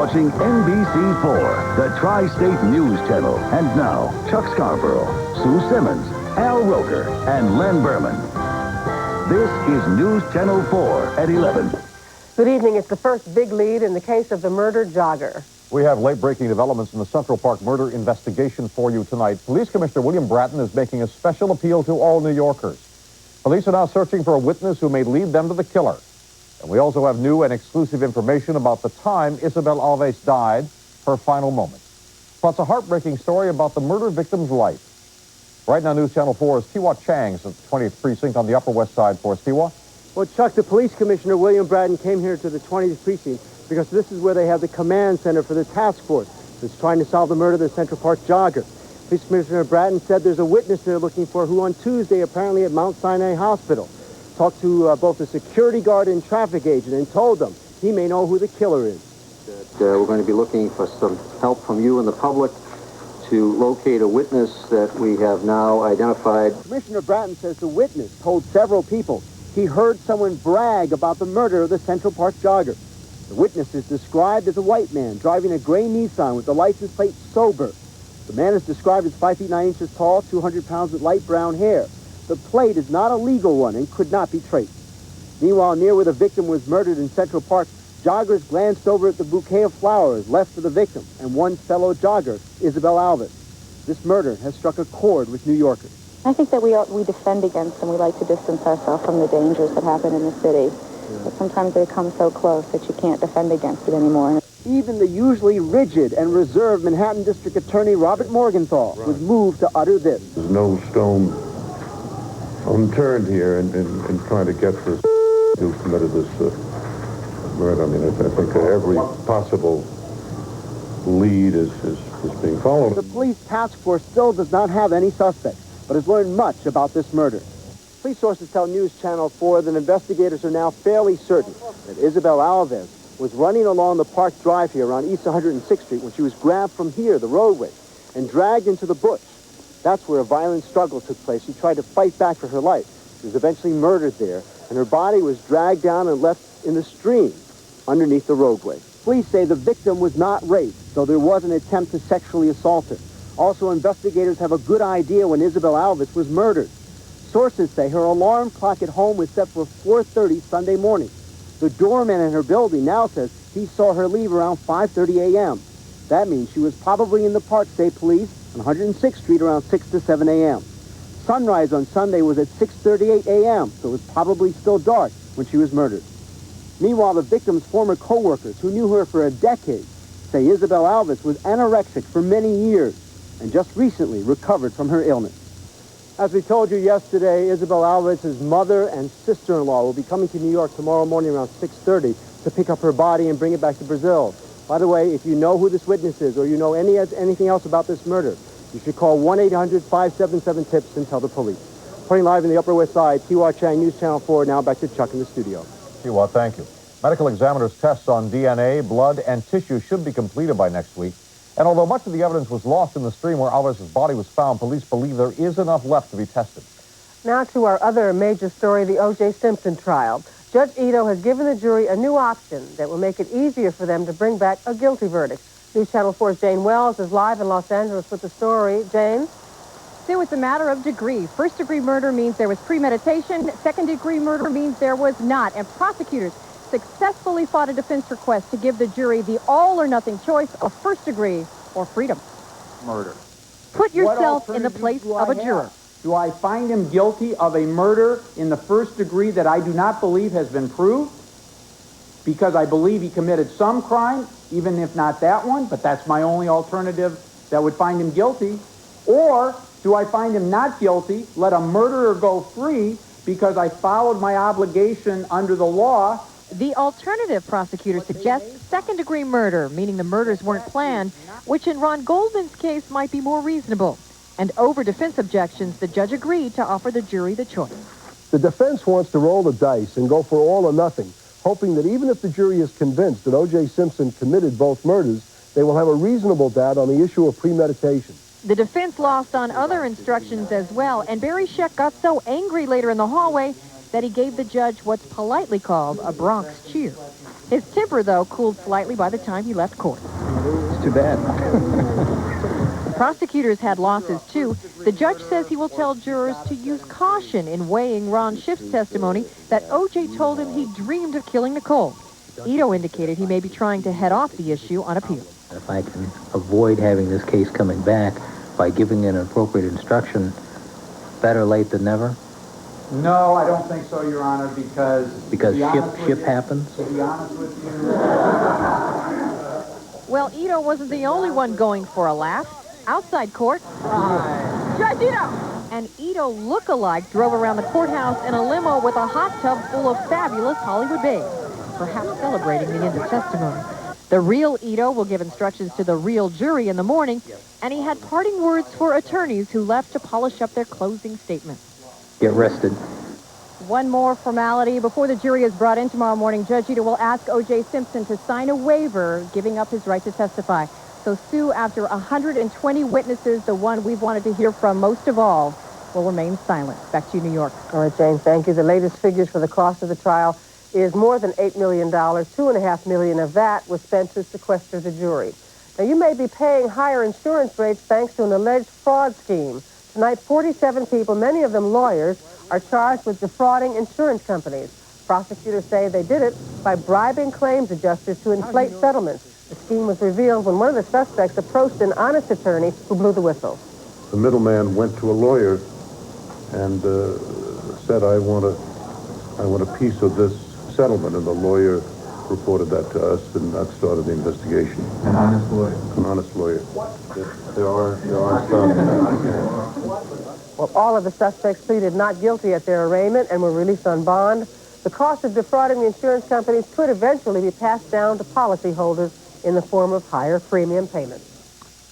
watching NBC4, the Tri-State News Channel. And now, Chuck Scarborough, Sue Simmons, Al Roker, and Len Berman. This is News Channel 4 at 11. Good evening. It's the first big lead in the case of the murdered jogger. We have late-breaking developments in the Central Park murder investigation for you tonight. Police Commissioner William Bratton is making a special appeal to all New Yorkers. Police are now searching for a witness who may lead them to the killer. And we also have new and exclusive information about the time Isabel Alves died, her final moments. Plus a heartbreaking story about the murder victim's life. Right now, News Channel 4's Tiwa Chang's at the 20th Precinct on the Upper West Side for us. Tiwa? Well, Chuck, the police commissioner, William Bratton, came here to the 20th Precinct because this is where they have the command center for the task force that's trying to solve the murder of the Central Park jogger. Police Commissioner Bratton said there's a witness they're looking for who on Tuesday apparently at Mount Sinai Hospital talked to both a security guard and traffic agent and told them he may know who the killer is. We're going to be looking for some help from you and the public to locate a witness that we have now identified. Commissioner Bratton says the witness told several people he heard someone brag about the murder of the Central Park jogger. The witness is described as a white man driving a gray Nissan with the license plate sober. The man is described as 5 feet 9 inches tall, 200 pounds with light brown hair. The plate is not a legal one and could not be traced. Meanwhile, near where the victim was murdered in Central Park, joggers glanced over at the bouquet of flowers left for the victim and one fellow jogger, Isabel Alves. This murder has struck a chord with New Yorkers. I think that we defend against and we like to distance ourselves from the dangers that happen in the city. But sometimes they come so close that you can't defend against it anymore. Even the usually rigid and reserved Manhattan District Attorney Robert Morgenthau was moved to utter this. There's no stone unturned here in trying to get this who committed this murder. I mean, I think every possible lead is being followed. The police task force still does not have any suspects, but has learned much about this murder. Police sources tell News Channel 4 that investigators are now fairly certain that Isabel Alves was running along the Park Drive here around East 106th Street when she was grabbed from here, the roadway, and dragged into the bush. That's where a violent struggle took place. She tried to fight back for her life. She was eventually murdered there, and her body was dragged down and left in the stream underneath the roadway. Police say the victim was not raped, though there was an attempt to sexually assault her. Also, investigators have a good idea when Isabel Alves was murdered. Sources say her alarm clock at home was set for 4:30 Sunday morning. The doorman in her building now says he saw her leave around 5:30 a.m. That means she was probably in the park, say police, on 106th Street around 6 to 7 a.m. Sunrise on Sunday was at 6:38 a.m., so it was probably still dark when she was murdered. Meanwhile, the victim's former co-workers, who knew her for a decade, say Isabel Alves was anorexic for many years and just recently recovered from her illness. As we told you yesterday, Isabel Alves' mother and sister-in-law will be coming to New York tomorrow morning around 6:30 to pick up her body and bring it back to Brazil. By the way, if you know who this witness is or you know anything else about this murder, you should call 1-800-577-TIPS and tell the police. Reporting live in the Upper West Side, Tiwa Chang, News Channel 4. Now back to Chuck in the studio. Tiwa, thank you. Medical examiners' tests on DNA, blood, and tissue should be completed by next week. And although much of the evidence was lost in the stream where Alves' body was found, police believe there is enough left to be tested. Now to our other major story, the OJ Simpson trial. Judge Ito has given the jury a new option that will make it easier for them to bring back a guilty verdict. News Channel 4's Jane Wells is live in Los Angeles with the story. Jane? So it's a matter of degree. First-degree murder means there was premeditation. Second-degree murder means there was not. And prosecutors successfully fought a defense request to give the jury the all-or-nothing choice of first degree or freedom. Murder. Put yourself in the place of a juror. Do I find him guilty of a murder in the first degree that I do not believe has been proved? Because I believe he committed some crime, even if not that one, but that's my only alternative that would find him guilty. Or do I find him not guilty, let a murderer go free because I followed my obligation under the law? The alternative, prosecutors suggest, second-degree murder, meaning the murders weren't planned, which in Ron Goldman's case might be more reasonable. And over defense objections, the judge agreed to offer the jury the choice. The defense wants to roll the dice and go for all or nothing, hoping that even if the jury is convinced that O.J. Simpson committed both murders, they will have a reasonable doubt on the issue of premeditation. The defense lost on other instructions as well, and Barry Scheck got so angry later in the hallway, that he gave the judge what's politely called a Bronx cheer. His temper, though, cooled slightly by the time he left court. It's too bad. Prosecutors had losses, too. The judge says he will tell jurors to use caution in weighing Ron Schiff's testimony that O.J. told him he dreamed of killing Nicole. Ito indicated he may be trying to head off the issue on appeal. If I can avoid having this case coming back by giving an appropriate instruction, better late than never? No, I don't think so, Your Honor, because Schiff happens? To be honest with you... Well, Ito wasn't the only one going for a laugh. Outside court, Judge Ito! An Ito look-alike drove around the courthouse in a limo with a hot tub full of fabulous Hollywood babes, perhaps celebrating the end of testimony. The real Ito will give instructions to the real jury in the morning, and he had parting words for attorneys who left to polish up their closing statements. Get rested. One more formality. Before the jury is brought in tomorrow morning, Judge Ito will ask O.J. Simpson to sign a waiver giving up his right to testify. So, Sue, after 120 witnesses, the one we've wanted to hear from most of all will remain silent. Back to you, New York. All right, Jane, thank you. The latest figures for the cost of the trial is more than $8 million. $2.5 million of that was spent to sequester the jury. Now, you may be paying higher insurance rates thanks to an alleged fraud scheme. Tonight, 47 people, many of them lawyers, are charged with defrauding insurance companies. Prosecutors say they did it by bribing claims adjusters to inflate settlements. The scheme was revealed when one of the suspects approached an honest attorney who blew the whistle. The middleman went to a lawyer and said, I want a piece of this settlement, and the lawyer reported that to us, and that started the investigation. An honest lawyer? An honest lawyer. There are some. Well, all of the suspects pleaded not guilty at their arraignment and were released on bond. The cost of defrauding the insurance companies could eventually be passed down to policyholders in the form of higher premium payments.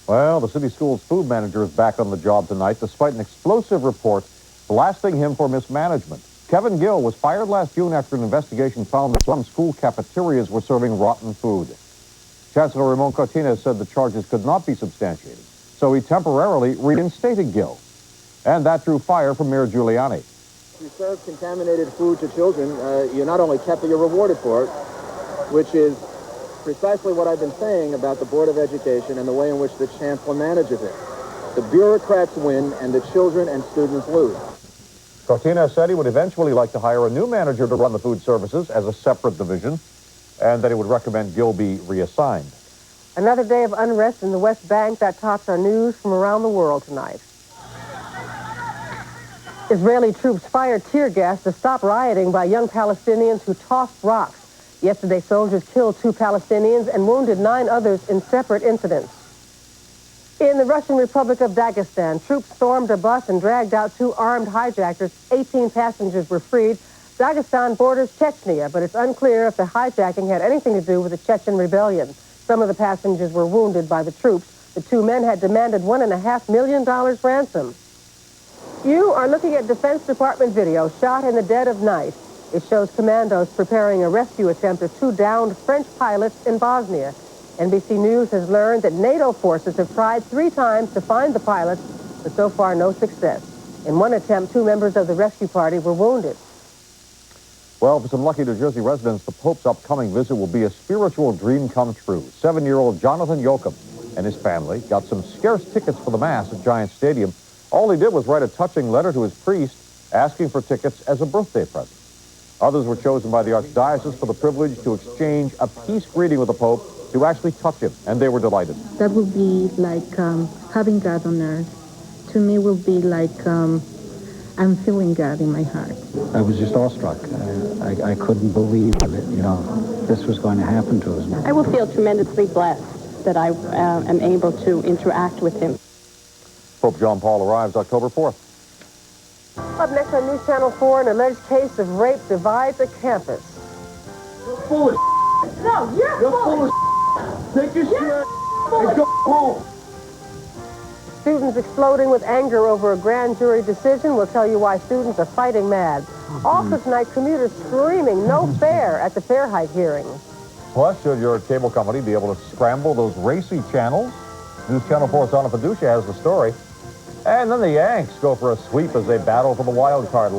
Well, the city school's food manager is back on the job tonight, despite an explosive report blasting him for mismanagement. Kevin Gill was fired last June after an investigation found that some school cafeterias were serving rotten food. Chancellor Ramon Cortina said the charges could not be substantiated, so he temporarily reinstated Gill. And that drew fire from Mayor Giuliani. If you serve contaminated food to children, you're not only kept, but you're rewarded for it, which is precisely what I've been saying about the Board of Education and the way in which the chancellor manages it. The bureaucrats win, and the children and students lose. Cortina said he would eventually like to hire a new manager to run the food services as a separate division, and that he would recommend Gill be reassigned. Another day of unrest in the West Bank that tops our news from around the world tonight. Israeli troops fired tear gas to stop rioting by young Palestinians who tossed rocks. Yesterday, soldiers killed 2 Palestinians and wounded 9 others in separate incidents. In the Russian Republic of Dagestan, troops stormed a bus and dragged out 2 armed hijackers. 18 passengers were freed. Dagestan borders Chechnya, but it's unclear if the hijacking had anything to do with the Chechen rebellion. Some of the passengers were wounded by the troops. The 2 men had demanded $1.5 million ransom. You are looking at Defense Department video shot in the dead of night. It shows commandos preparing a rescue attempt of 2 downed French pilots in Bosnia. NBC News has learned that NATO forces have tried 3 times to find the pilots, but so far no success. In one attempt, 2 members of the rescue party were wounded. Well, for some lucky New Jersey residents, the Pope's upcoming visit will be a spiritual dream come true. 7-year-old Jonathan Yoakum and his family got some scarce tickets for the Mass at Giant Stadium. All he did was write a touching letter to his priest asking for tickets as a birthday present. Others were chosen by the Archdiocese for the privilege to exchange a peace greeting with the Pope, to actually touch him, and they were delighted. That would be like having God on earth. To me, will be like I'm feeling God in my heart. I was just awestruck. I couldn't believe that, this was going to happen to us. I will feel tremendously blessed that I am able to interact with him. Pope John Paul arrives October 4th. Up next on News Channel 4, an alleged case of rape divides a campus. You're full of No, you're full of Take your shit and go home. Students exploding with anger over a grand jury decision. We'll tell you why students are fighting mad. Also tonight, commuters screaming no fare at the fare hike hearing. Plus, should your cable company be able to scramble those racy channels? News Channel 4's Anna Padusha has the story. And then the Yanks go for a sweep as they battle for the wild card.